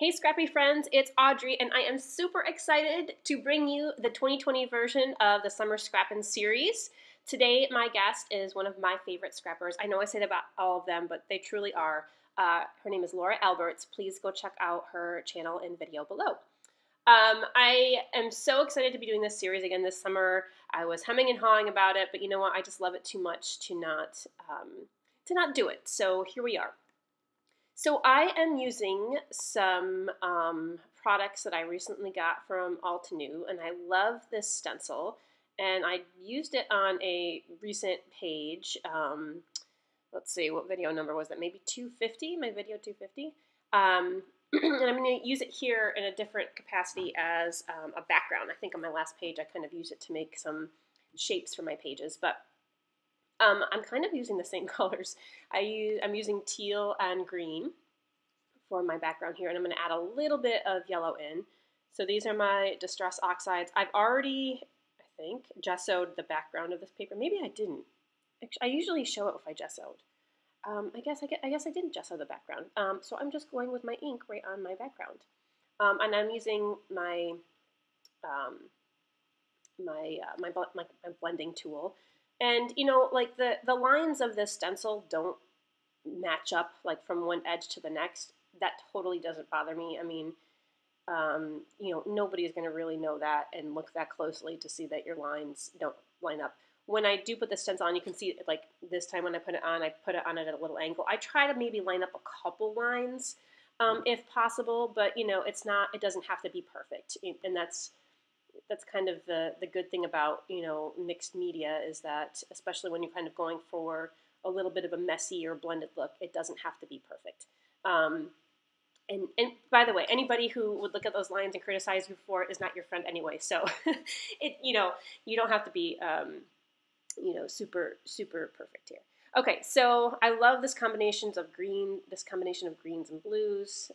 Hey Scrappy friends, it's Audrey and I am super excited to bring you the 2020 version of the Summer Scrappin series. Today my guest is one of my favorite scrappers. I know I say that about all of them, but they truly are. Her name is Laura Alberts. Please go check out her channel and video below. I am so excited to be doing this series again this summer. I was hemming and hawing about it, but you know what? I just love it too much to not do it. So here we are. So I am using some products that I recently got from Altenew, and I love this stencil. And I used it on a recent page. Let's see, what video number was that? Maybe 250, my video 250. And I'm going to use it here in a different capacity as a background. I think on my last page I kind of used it to make some shapes for my pages, but I'm kind of using the same colors. I'm using teal and green for my background here, and I'm going to add a little bit of yellow in. So these are my Distress Oxides. I've already, I think, gessoed the background of this paper. Maybe I didn't. I usually show it if I gessoed. I guess I didn't gesso the background. So I'm just going with my ink right on my background, and I'm using my my blending tool. And you know, like the lines of this stencil don't match up like from one edge to the next. That totally doesn't bother me. I mean, you know, nobody is going to really know that and look that closely to see that your lines don't line up. When I do put the stencil on, you can see like this time when I put it on at a little angle. I try to maybe line up a couple lines if possible, but you know, it doesn't have to be perfect. And that's kind of the good thing about, you know, mixed media is that, especially when you're kind of going for a little bit of a messy or blended look, it doesn't have to be perfect. And by the way, anybody who would look at those lines and criticize you for it is not your friend anyway. So you know, you don't have to be you know, super perfect here. Okay, so I love this combination of greens and blues.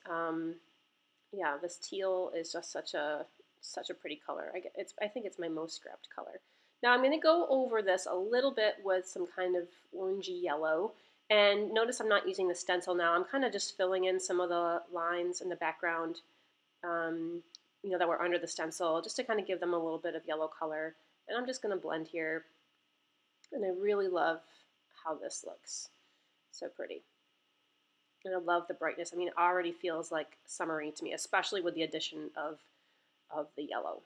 Yeah, this teal is just such a pretty color. I think it's my most scrapped color. Now I'm going to go over this a little bit with some kind of orangey yellow. And notice I'm not using the stencil now. I'm kind of just filling in some of the lines in the background, you know, that were under the stencil, just to kind of give them a little bit of yellow color. And I'm just going to blend here. And I really love how this looks. So pretty. And I love the brightness. I mean, it already feels like summery to me, especially with the addition of the yellow.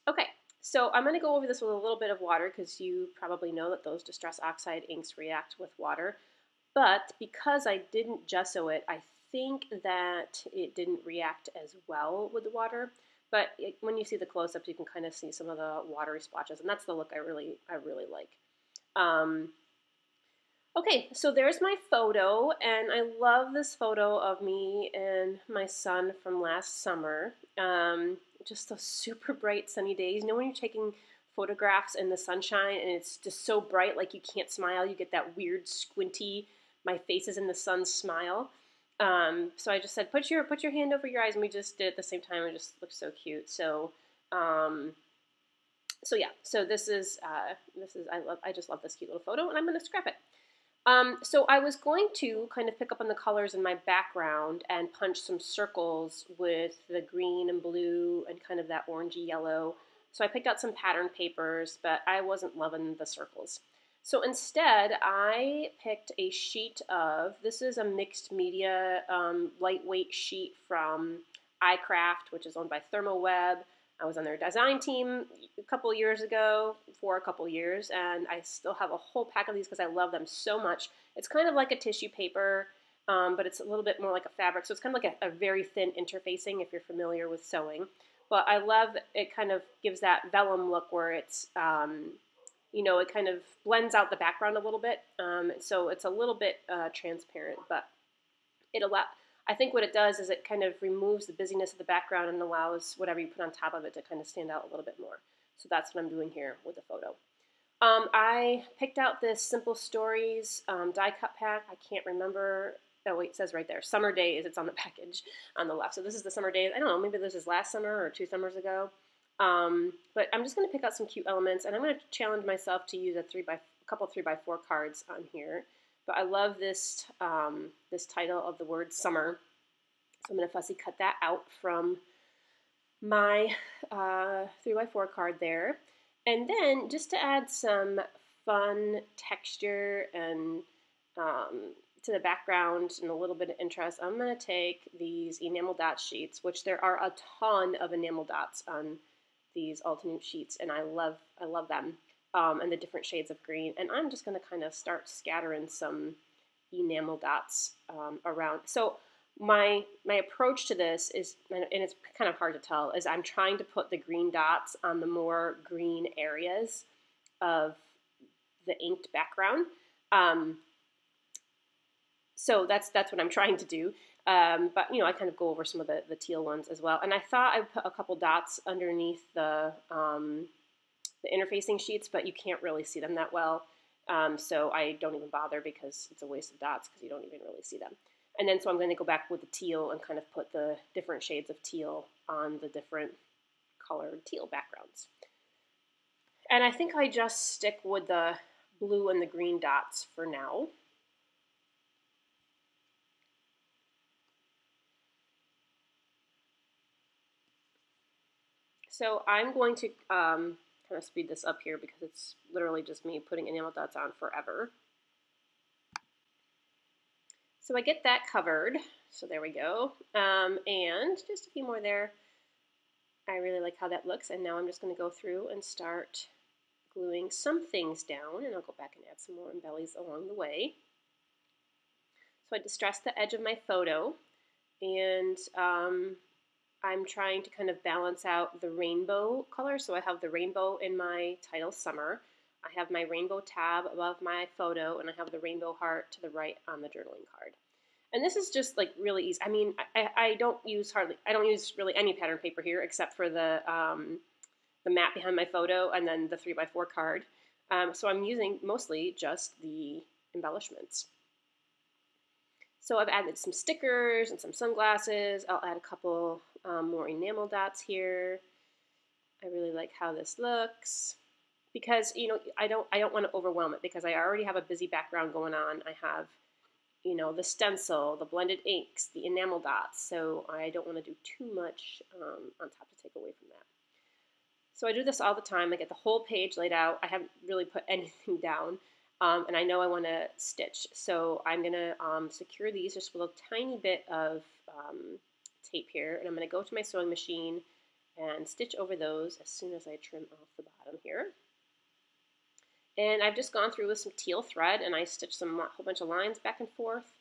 Okay, so I'm going to go over this with a little bit of water because you probably know that those Distress Oxide inks react with water. But because I didn't gesso it, I think that it didn't react as well with the water. But when you see the close-ups, you can kind of see some of the watery splotches, and that's the look I really like. Okay, so there's my photo, and I love this photo of me and my son from last summer. Just those super bright sunny days. You know when you're taking photographs in the sunshine and it's just so bright, like you can't smile, you get that weird squinty, my face is in the sun smile. So I just said, put your hand over your eyes, and we just did it at the same time. It just looked so cute. So, so yeah. So this is I just love this cute little photo, and I'm gonna scrap it. So I was going to kind of pick up on the colors in my background and punch some circles with the green and blue and kind of that orangey yellow. So I picked out some pattern papers, but I wasn't loving the circles. So instead, I picked a sheet of, this is a mixed media lightweight sheet from iCraft, which is owned by ThermoWeb. I was on their design team a couple years ago, for a couple years, and I still have a whole pack of these because I love them so much. It's kind of like a tissue paper, but it's a little bit more like a fabric, so it's kind of like a very thin interfacing if you're familiar with sewing. But I love it, kind of gives that vellum look where it's, you know, it kind of blends out the background a little bit, so it's a little bit transparent, but I think what it does is it kind of removes the busyness of the background and allows whatever you put on top of it to kind of stand out a little bit more. So that's what I'm doing here with the photo. I picked out this Simple Stories die cut pack. I can't remember. Oh wait, it says right there, Summer Days. It's on the package on the left. So this is the Summer Days. I don't know, maybe this is last summer or 2 summers ago. But I'm just going to pick out some cute elements, and I'm going to challenge myself to use a couple 3x4 cards on here. But I love this, this title of the word summer. So I'm going to fussy cut that out from my 3x4 card there. And then just to add some fun texture and to the background and a little bit of interest, I'm going to take these enamel dot sheets, which there are a ton of enamel dots on these Altenew sheets, and I love them, and the different shades of green. And I'm just going to kind of start scattering some enamel dots around. So my approach to this is, and it's kind of hard to tell, is I'm trying to put the green dots on the more green areas of the inked background. So that's what I'm trying to do. But, you know, I kind of go over some of the teal ones as well. And I thought I'd put a couple dots underneath the interfacing sheets, but you can't really see them that well. So I don't even bother because it's a waste of dots because you don't even really see them. And then so I'm going to go back with the teal and kind of put the different shades of teal on the different colored teal backgrounds. And I think I just stick with the blue and the green dots for now. So I'm going to kind of speed this up here because it's literally just me putting enamel dots on forever. So I get that covered. So there we go. And just a few more there. I really like how that looks. And now I'm just going to go through and start gluing some things down. And I'll go back and add some more embellies along the way. So I distressed the edge of my photo. And I'm trying to kind of balance out the rainbow color. So I have the rainbow in my title, Summer. I have my rainbow tab above my photo, and I have the rainbow heart to the right on the journaling card. And this is just like really easy. I mean, I don't use really any pattern paper here except for the mat behind my photo and then the 3x4 card. So I'm using mostly just the embellishments. So I've added some stickers and some sunglasses. I'll add a couple more enamel dots here. I really like how this looks because, you know, I don't want to overwhelm it because I already have a busy background going on. I have, you know, the stencil, the blended inks, the enamel dots. So I don't want to do too much on top to take away from that. So I do this all the time. I get the whole page laid out. I haven't really put anything down. And I know I want to stitch. So I'm going to secure these just with a tiny bit of tape here. And I'm going to go to my sewing machine and stitch over those as soon as I trim off the bottom here. And I've just gone through with some teal thread and I stitched a whole bunch of lines back and forth.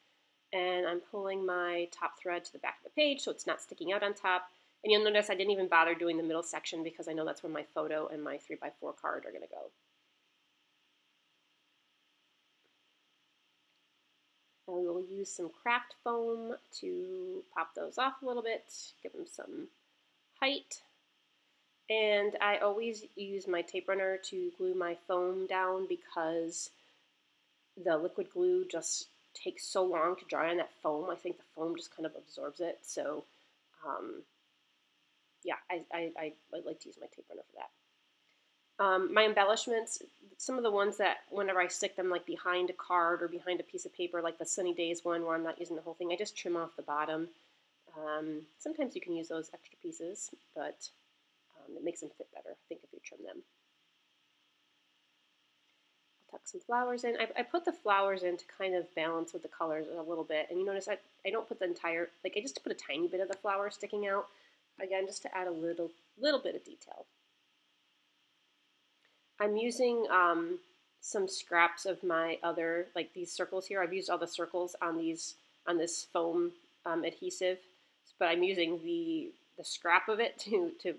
And I'm pulling my top thread to the back of the page so it's not sticking out on top. And you'll notice I didn't even bother doing the middle section because I know that's where my photo and my 3x4 card are going to go. I will use some craft foam to pop those off a little bit, give them some height. And I always use my tape runner to glue my foam down because the liquid glue just takes so long to dry on that foam. I think the foam just kind of absorbs it. So yeah, I like to use my tape runner for that. My embellishments, some of the ones that whenever I stick them like behind a card or behind a piece of paper, like the Sunny Days one where I'm not using the whole thing, I just trim off the bottom. Sometimes you can use those extra pieces, but it makes them fit better, I think, if you trim them. I'll tuck some flowers in. I put the flowers in to kind of balance with the colors a little bit. And you notice I don't put the entire, like I just put a tiny bit of the flower sticking out. Again, just to add a little bit of detail. I'm using some scraps of my other, like these circles here. I've used all the circles on this foam adhesive, but I'm using the scrap of it to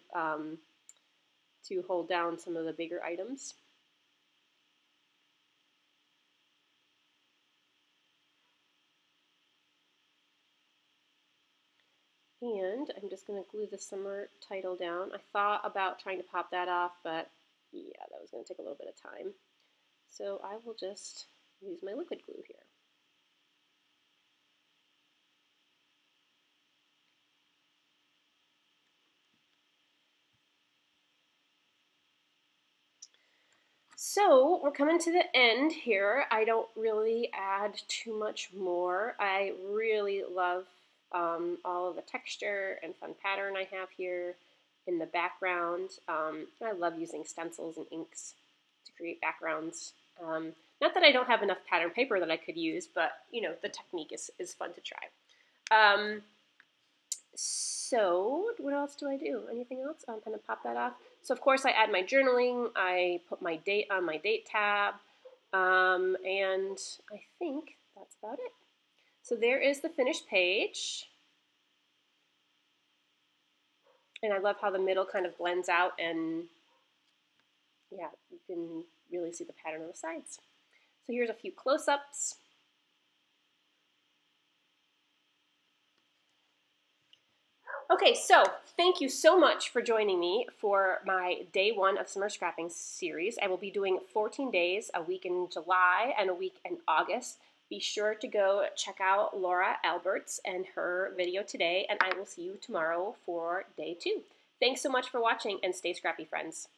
hold down some of the bigger items. And I'm just going to glue the summer title down. I thought about trying to pop that off, but yeah, that was going to take a little bit of time. So I will just use my liquid glue here. So we're coming to the end here. I don't really add too much more. I really love all of the texture and fun pattern I have here in the background. I love using stencils and inks to create backgrounds. Not that I don't have enough pattern paper that I could use, but you know, the technique is fun to try. So what else do I do? Anything else? I'm going to pop that off. So of course I add my journaling. I put my date on my date tab. And I think that's about it. So there is the finished page. And I love how the middle kind of blends out, and yeah, you can really see the pattern on the sides. So here's a few close-ups. Okay, so thank you so much for joining me for my day 1 of Summer Scrapping series. I will be doing 14 days, a week in July and a week in August. Be sure to go check out Laura Alberts and her video today, and I will see you tomorrow for day 2. Thanks so much for watching, and stay scrappy, friends.